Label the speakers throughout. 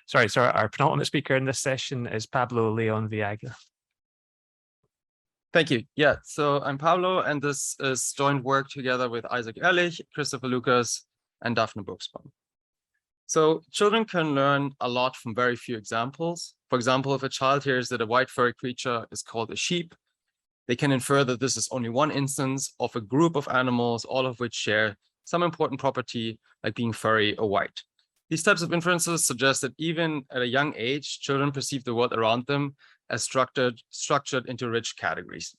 Speaker 1: Sorry, our penultimate speaker in this session is Pablo Leon Villagra.
Speaker 2: Thank you. Yeah, so I'm Pablo, and this is joint work together with Isaac Ehrlich, Christopher Lucas, and Daphne Buxbaum. So children can learn a lot from very few examples. For example, if a child hears that a white furry creature is called a sheep, they can infer that this is only one instance of a group of animals, all of which share some important property, like being furry or white. These types of inferences suggest that even at a young age, children perceive the world around them as structured into rich categories.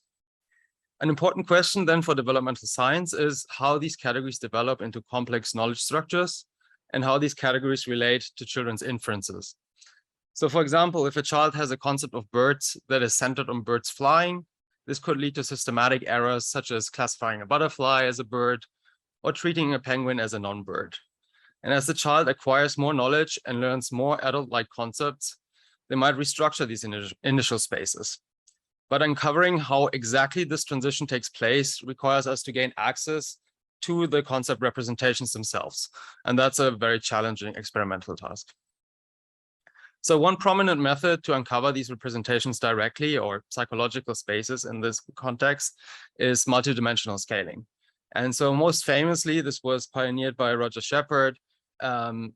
Speaker 2: An important question then for developmental science is how these categories develop into complex knowledge structures and how these categories relate to children's inferences. So for example, if a child has a concept of birds that is centered on birds flying, this could lead to systematic errors such as classifying a butterfly as a bird or treating a penguin as a non-bird. And as the child acquires more knowledge and learns more adult-like concepts, they might restructure these initial spaces. But uncovering how exactly this transition takes place requires us to gain access to the concept representations themselves. And that's a very challenging experimental task. So one prominent method to uncover these representations directly, or psychological spaces in this context, is multidimensional scaling. And so most famously, this was pioneered by Roger Shepard.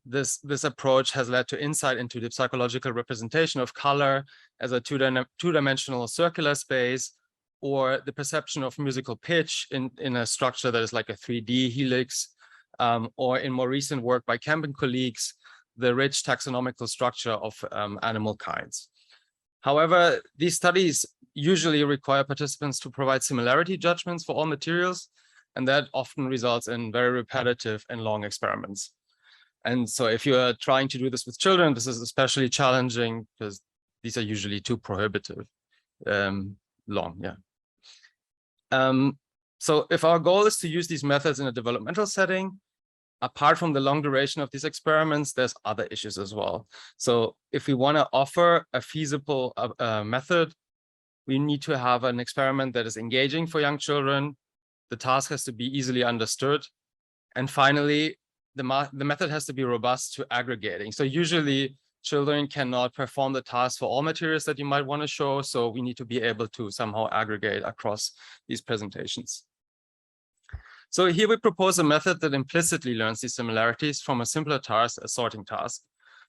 Speaker 2: This approach has led to insight into the psychological representation of color as a two-dimensional circular space, or the perception of musical pitch in a structure that is like a 3D helix, or in more recent work by Kemp and colleagues, the rich taxonomical structure of animal kinds. However, these studies usually require participants to provide similarity judgments for all materials, and that often results in very repetitive and long experiments. And so if you are trying to do this with children, this is especially challenging because these are usually too prohibitive, long, yeah. So if our goal is to use these methods in a developmental setting, apart from the long duration of these experiments, there's other issues as well. So if we want to offer a feasible method, we need to have an experiment that is engaging for young children. The task has to be easily understood. And finally, the method has to be robust to aggregating. So usually children cannot perform the task for all materials that you might want to show. So we need to be able to somehow aggregate across these presentations. So here we propose a method that implicitly learns these similarities from a simpler task, a sorting task.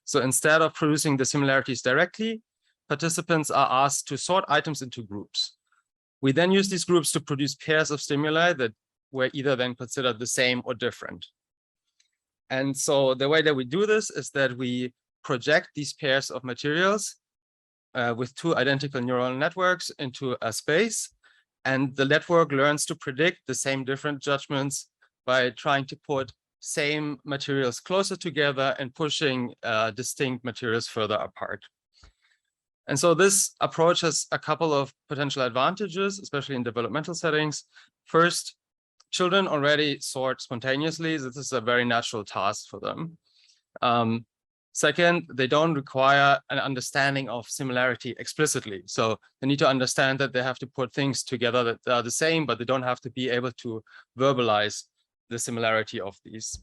Speaker 2: So instead of producing the similarities directly, participants are asked to sort items into groups. We then use these groups to produce pairs of stimuli that were either then considered the same or different. And so the way that we do this is that we project these pairs of materials with two identical neural networks into a space. And the network learns to predict the same different judgments by trying to put same materials closer together and pushing distinct materials further apart. And so this approach has a couple of potential advantages, especially in developmental settings. First, children already sort spontaneously. This is a very natural task for them. Second, they don't require an understanding of similarity explicitly. So they need to understand that they have to put things together that are the same, but they don't have to be able to verbalize the similarity of these.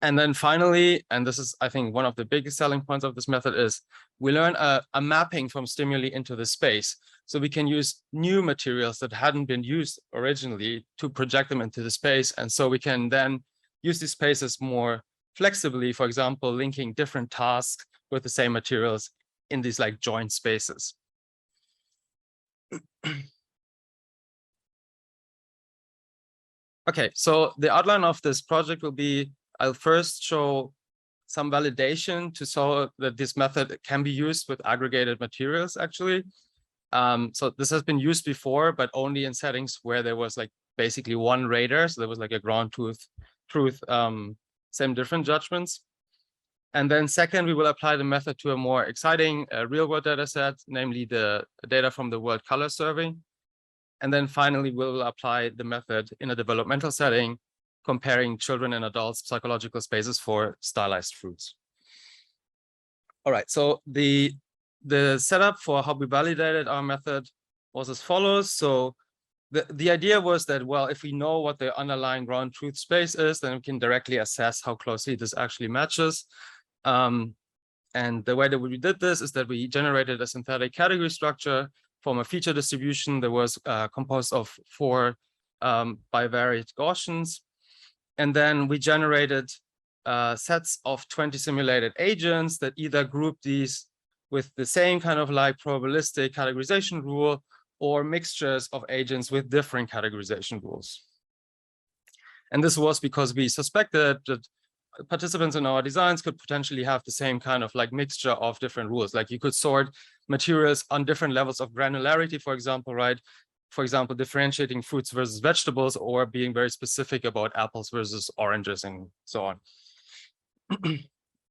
Speaker 2: And then finally, and this is, I think, one of the biggest selling points of this method, is we learn a mapping from stimuli into the space. So we can use new materials that hadn't been used originally to project them into the space. And so we can then use these spaces more flexibly, for example, linking different tasks with the same materials in these like joint spaces. Okay, so the outline of this project will be, I'll first show some validation to show that this method can be used with aggregated materials, actually. So this has been used before, but only in settings where there was like basically one radar. So there was like a ground truth, same different judgments. And then second, we will apply the method to a more exciting real-world data set, namely the data from the World Color Survey. And then finally, we'll apply the method in a developmental setting, comparing children and adults' psychological spaces for stylized fruits. All right, so the setup for how we validated our method was as follows. So the idea was that, well, if we know what the underlying ground truth space is, then we can directly assess how closely this actually matches. And the way that we did this is that we generated a synthetic category structure from a feature distribution that was composed of 4 bivariate Gaussians. And then we generated sets of 20 simulated agents that either group these with the same kind of like probabilistic categorization rule or mixtures of agents with different categorization rules. And this was because we suspected that participants in our designs could potentially have the same kind of like mixture of different rules. Like you could sort materials on different levels of granularity, for example, right? For example, differentiating fruits versus vegetables, or being very specific about apples versus oranges and so on.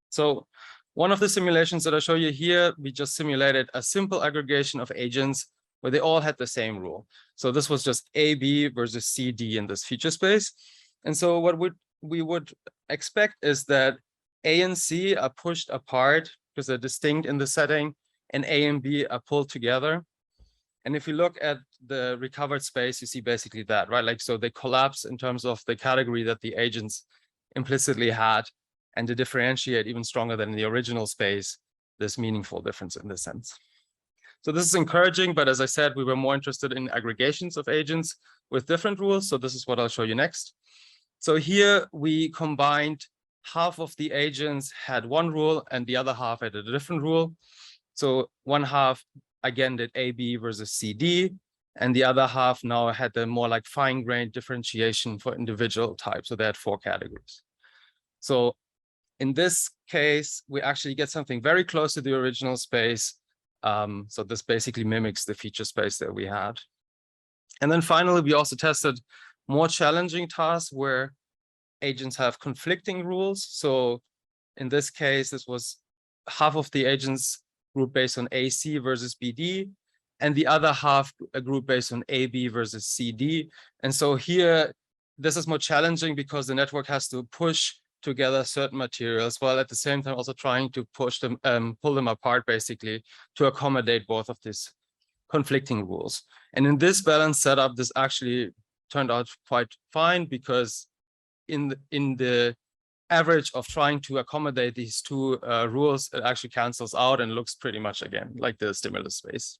Speaker 2: So one of the simulations that I show you here, we just simulated a simple aggregation of agents where they all had the same rule. So this was just A, B versus C, D in this feature space. And so what we would expect is that A and C are pushed apart because they're distinct in the setting, and A and B are pulled together. And if you look at the recovered space, you see basically that, right? Like, so they collapse in terms of the category that the agents implicitly had, and to differentiate even stronger than in the original space, this meaningful difference in this sense. So this is encouraging, but as I said, we were more interested in aggregations of agents with different rules. So this is what I'll show you next. So here we combined half of the agents had one rule and the other half had a different rule. So one half again did A, B versus C, D, and the other half now had the more like fine-grained differentiation for individual types. So they had 4 categories. So in this case, we actually get something very close to the original space. So this basically mimics the feature space that we had. And then finally, we also tested more challenging tasks where agents have conflicting rules. So in this case, this was half of the agents group based on AC versus BD, and the other half a group based on AB versus CD. And so here, this is more challenging because the network has to push together certain materials while at the same time also trying to push them, pull them apart basically to accommodate both of these conflicting rules. And in this balanced setup, this actually turned out quite fine because in the average of trying to accommodate these 2 rules, it actually cancels out and looks pretty much again like the stimulus space.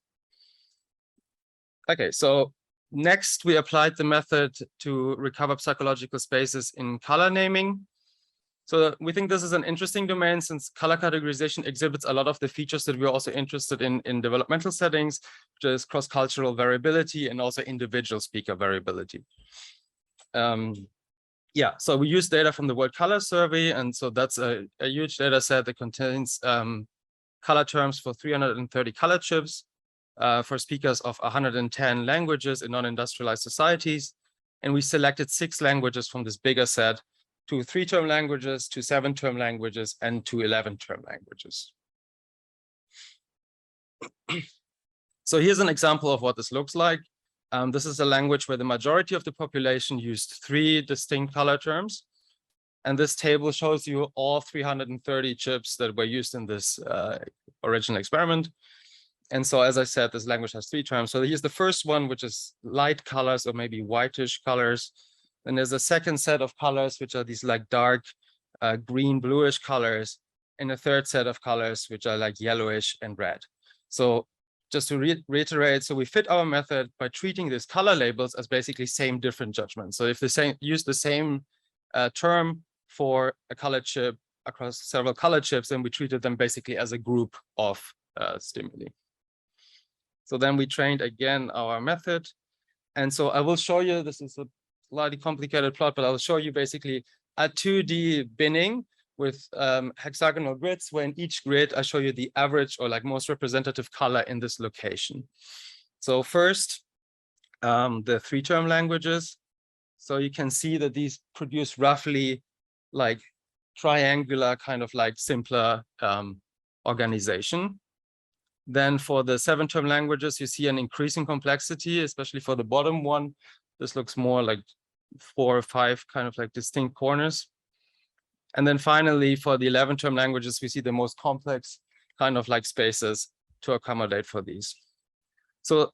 Speaker 2: Okay, so next we applied the method to recover psychological spaces in color naming. So we think this is an interesting domain since color categorization exhibits a lot of the features that we're also interested in developmental settings, which is cross-cultural variability and also individual speaker variability. Yeah, so we use data from the World Color Survey, and so that's a huge data set that contains color terms for 330 color chips for speakers of 110 languages in non-industrialized societies. And we selected 6 languages from this bigger set, 2 3-term languages, 2 7-term languages, and 2 11-term languages. So here's an example of what this looks like. This is a language where the majority of the population used 3 distinct color terms. And this table shows you all 330 chips that were used in this original experiment. And so, as I said, this language has 3 terms. So here's the first one, which is light colors or maybe whitish colors. Then there's a second set of colors, which are these like dark green, bluish colors. And a third set of colors, which are like yellowish and red. So just to reiterate, so we fit our method by treating these color labels as basically same different judgments. So if they use the same term for a color chip across several color chips, then we treated them basically as a group of stimuli. So then we trained again our method. And so I will show you, this is a slightly complicated plot, but I'll show you basically a 2D binning with hexagonal grids, where in each grid I show you the average or like most representative color in this location. So first, the 3-term languages. So you can see that these produce roughly like triangular kind of like simpler organization. Then for the 7-term languages, you see an increasing complexity, especially for the bottom one. This looks more like 4 or 5 kind of like distinct corners. And then finally, for the 11-term languages, we see the most complex kind of like spaces to accommodate for these. So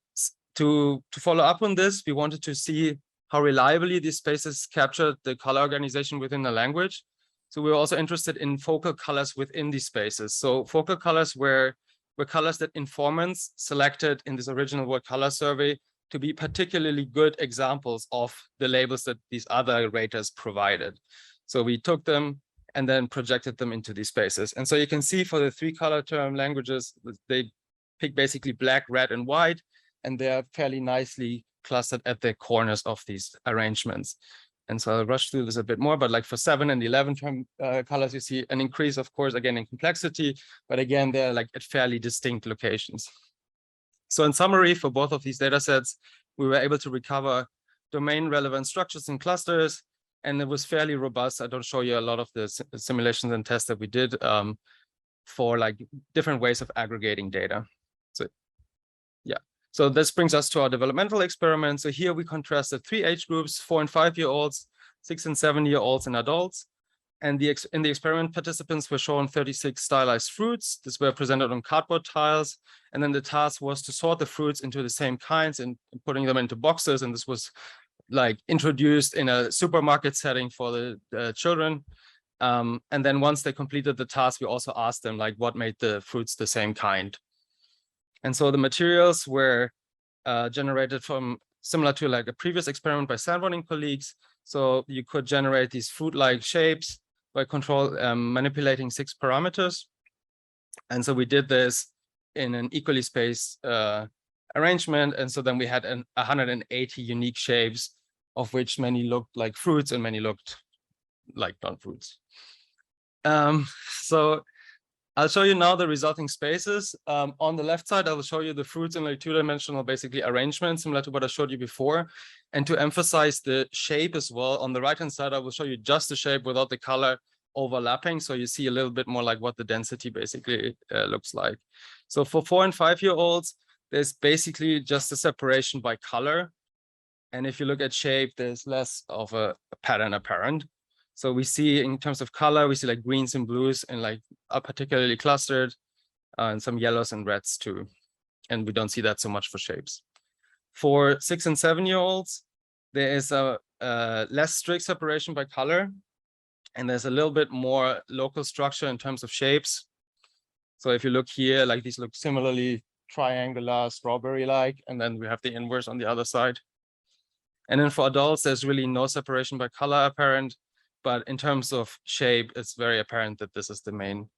Speaker 2: to follow up on this, we wanted to see how reliably these spaces capture the color organization within the language. So we were also interested in focal colors within these spaces. So focal colors were colors that informants selected in this original word color survey to be particularly good examples of the labels that these other raters provided. So we took them and then projected them into these spaces. And so you can see for the 3 color term languages, they pick basically black, red, and white, and they're fairly nicely clustered at the corners of these arrangements. And so I'll rush through this a bit more, but like for 7 and 11 term colors, you see an increase, of course, again, in complexity, but again, they're like at fairly distinct locations. So in summary, for both of these data sets, we were able to recover domain relevant structures and clusters, and it was fairly robust. I don't show you a lot of the simulations and tests that we did for like different ways of aggregating data. So yeah, so this brings us to our developmental experiment. So here we contrasted 3 age groups, 4 and 5-year-olds, 6 and 7-year-olds, and adults. And in the experiment, participants were shown 36 stylized fruits. These were presented on cardboard tiles. And then the task was to sort the fruits into the same kinds and putting them into boxes. And this was like introduced in a supermarket setting for the children. And then once they completed the task, we also asked them like what made the fruits the same kind. And so the materials were generated from similar to like a previous experiment by Sanborn and colleagues. So you could generate these fruit-like shapes by manipulating 6 parameters. And so we did this in an equally spaced arrangement. And so then we had 180 unique shapes, of which many looked like fruits and many looked like non-fruits. So I'll show you now the resulting spaces. On the left side, I will show you the fruits in like 2-dimensional basically arrangement, similar to what I showed you before. And to emphasize the shape as well, on the right-hand side, I will show you just the shape without the color overlapping. So you see a little bit more like what the density basically looks like. So for 4 and 5-year-olds, there's basically just a separation by color. And if you look at shape, there's less of a pattern apparent. So we see in terms of color, we see like greens and blues and like are particularly clustered and some yellows and reds too. And we don't see that so much for shapes. For 6 and 7-year-olds, there is a less strict separation by color. And there's a little bit more local structure in terms of shapes. So if you look here, like these look similarly triangular, strawberry-like, and then we have the inverse on the other side. And then for adults, there's really no separation by color apparent. But in terms of shape, it's very apparent that this is the main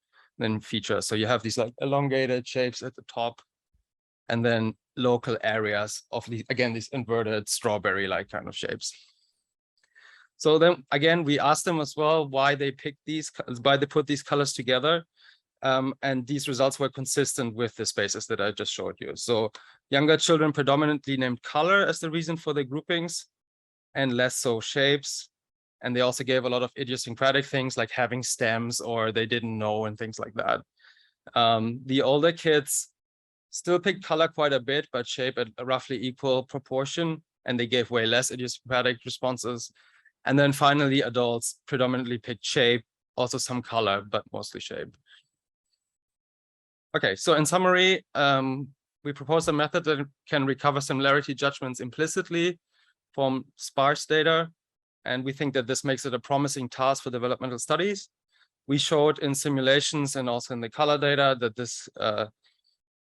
Speaker 2: feature. So you have these like elongated shapes at the top, and then local areas of these, again, these inverted strawberry-like kind of shapes. So then again, we asked them as well why they picked these, why they put these colors together. And these results were consistent with the spaces that I just showed you. So younger children predominantly named color as the reason for the groupings and less so shapes. And they also gave a lot of idiosyncratic things like having stems or they didn't know and things like that. The older kids still picked color quite a bit, but shape at a roughly equal proportion. And they gave way less idiosyncratic responses. And then finally, adults predominantly picked shape, also some color, but mostly shape. Okay, so in summary, we propose a method that can recover similarity judgments implicitly from sparse data. And we think that this makes it a promising task for developmental studies. We showed in simulations and also in the color data that this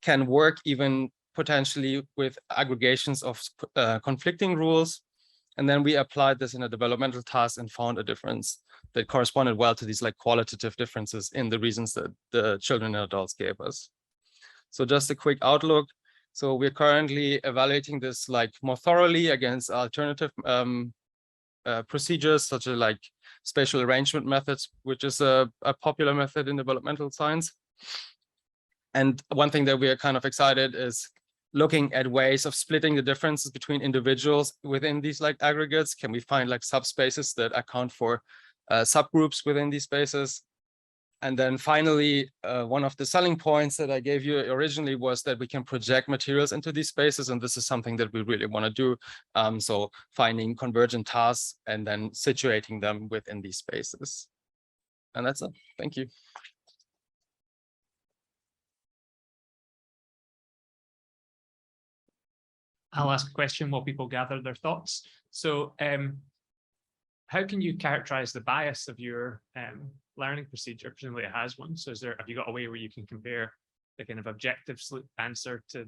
Speaker 2: can work even potentially with aggregations of conflicting rules. And then we applied this in a developmental task and found a difference that corresponded well to these like qualitative differences in the reasons that the children and adults gave us. So just a quick outlook. So we're currently evaluating this like more thoroughly against alternative procedures such as like spatial arrangement methods, which is a popular method in developmental science. And one thing that we are kind of excited is looking at ways of splitting the differences between individuals within these like aggregates. Can we find like subspaces that account for subgroups within these spaces? And then finally, one of the selling points that I gave you originally was that we can project materials into these spaces. And this is something that we really want to do. So finding convergent tasks and then situating them within these spaces. And that's it. Thank you.
Speaker 1: I'll ask a question while people gather their thoughts. So how can you characterize the bias of your learning procedure? Presumably it has one. So have you got a way where you can compare the kind of objective answer to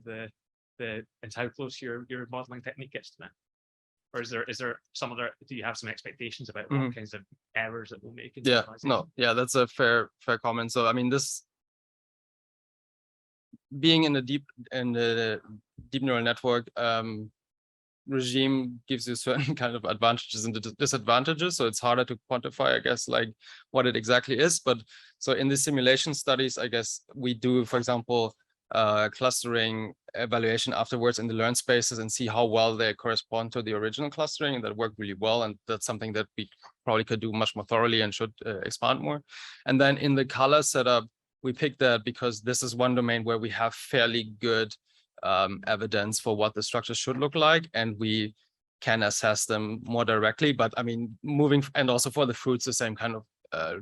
Speaker 1: and how close your modeling technique gets to that? Or is there some other, do you have some expectations about what kinds of errors it will make in
Speaker 2: that's a fair comment. So I mean, this being in the deep neural network regime gives you certain kind of advantages and disadvantages. So it's harder to quantify, I guess, like what it exactly is. But so in the simulation studies, I guess we do, for example, clustering evaluation afterwards in the learned spaces and see how well they correspond to the original clustering, and that worked really well. And that's something that we probably could do much more thoroughly and should expand more. And then in the color setup, we picked that because this is one domain where we have fairly good evidence for what the structure should look like, and we can assess them more directly. But I mean, and also for the fruits, the same kind of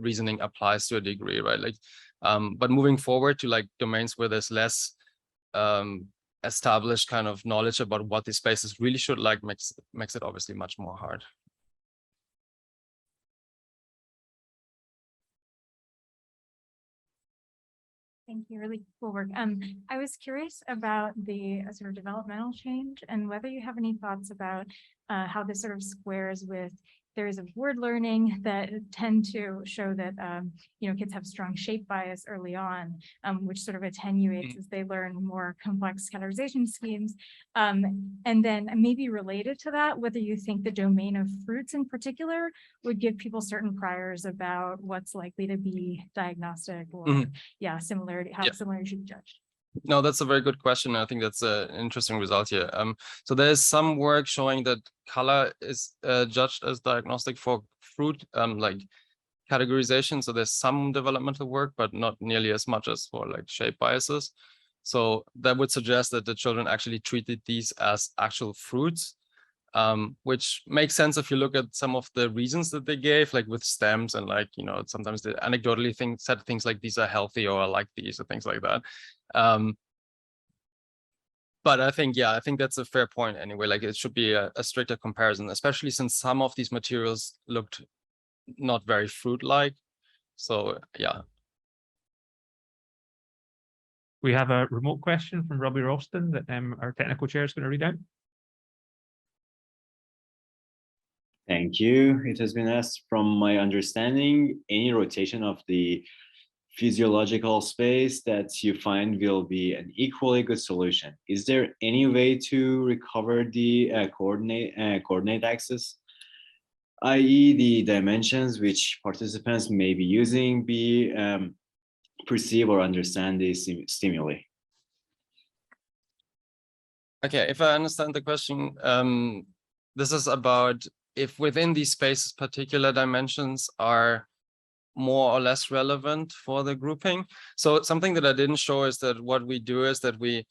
Speaker 2: reasoning applies to a degree, right? Like, but moving forward to like domains where there's less established kind of knowledge about what these spaces really should like makes it obviously much more hard.
Speaker 3: Thank you. Really cool work. I was curious about the sort of developmental change and whether you have any thoughts about how this sort of squares with theories of word learning that tend to show that kids have strong shape bias early on, which sort of attenuates as they learn more complex categorization schemes. And then maybe related to that, whether you think the domain of fruits in particular would give people certain priors about what's likely to be diagnostic or similarity, how similarity should be judged.
Speaker 2: No, that's a very good question. I think that's an interesting result here. So there's some work showing that color is judged as diagnostic for fruit, like categorization. So there's some developmental work, but not nearly as much as for like shape biases. So that would suggest that the children actually treated these as actual fruits, which makes sense if you look at some of the reasons that they gave, like with stems and like, sometimes they anecdotally said things like these are healthy or I like these or things like that. But I think that's a fair point anyway. Like it should be a stricter comparison, especially since some of these materials looked not very fruit-like. So yeah.
Speaker 1: We have a remote question from Robbie Ralston that our technical chair is going to read out.
Speaker 4: Thank you. It has been asked, from my understanding, any rotation of the physiological space that you find will be an equally good solution. Is there any way to recover the coordinate axis, i.e. the dimensions which participants may be using perceive or understand the stimuli?
Speaker 2: Okay, if I understand the question, this is about if within these spaces particular dimensions are more or less relevant for the grouping. So something that I didn't show is that what we do is that we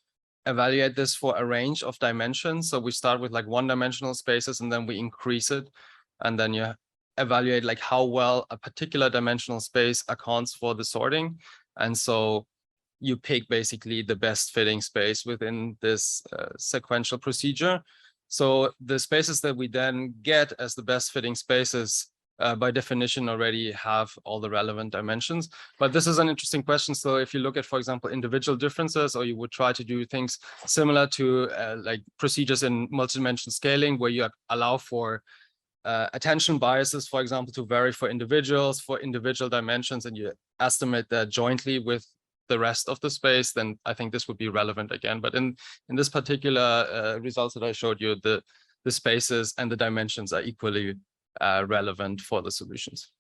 Speaker 2: evaluate this for a range of dimensions. So we start with like one-dimensional spaces and then we increase it. And then you evaluate like how well a particular dimensional space accounts for the sorting. And so you pick basically the best fitting space within this sequential procedure. So the spaces that we then get as the best fitting spaces by definition already have all the relevant dimensions. But this is an interesting question. So if you look at, for example, individual differences, or you would try to do things similar to like procedures in multidimensional scaling, where you allow for attention biases, for example, to vary for individuals, for individual dimensions, and you estimate that jointly with the rest of the space, then I think this would be relevant again. But in this particular results that I showed you, the spaces and the dimensions are equally relevant for the solutions.